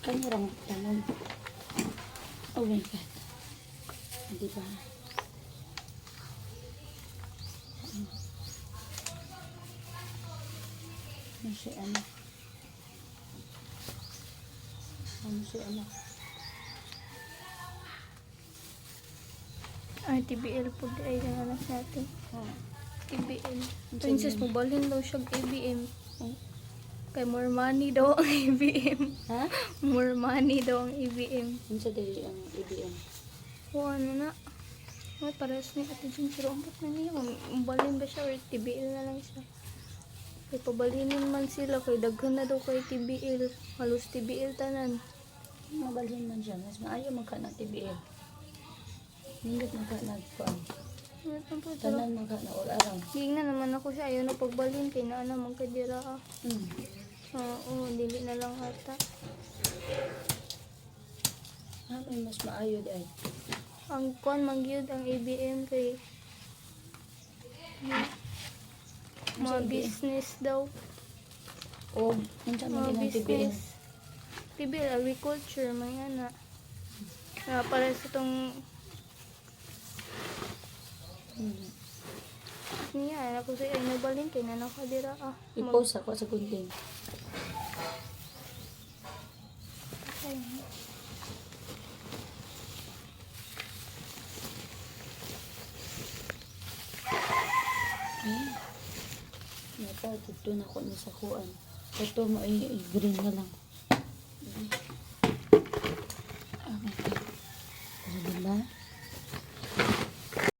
Kanurang tanong. Oh my God. Diba? Ano si ano? Ano si ano? Ay, TBL po di ay yung anak natin. Oh. TBL. Ang Princess, sabi mabalhin daw siya ABM. Oh. Kay more money daw ang ABM. Ha? More money daw ang ABM. Ano sa day ang EBM? O ano na. Ay, parehas ni Ate Jun. Pero ambot na niya. Mabalhin ba siya or TBL na lang siya? Kay pabalinin man sila. Kay daghan na daw kay TBL. Halos TBL tanan. Mabalhin man siya. Mas maayo magka na TBL. Nindot magka na kuan. Tanan magka na all around. Hingna naman ako siya. Ayaw na pagbalhin. Kay na naman kadira. Oo, dili na lang ata. May mas maayo di ay. Ang kuan magyud ang ABM kay mga ABM? business daw. O, nandiyan Mga man din ang TBL. business. TBL, agriculture, may ana. Para sa itong niya, ako sa ay nabalin kay na nakadira I-post ako sa kunting. Napa, dito na ako ni sa kuan. Ito mo ay green na lang.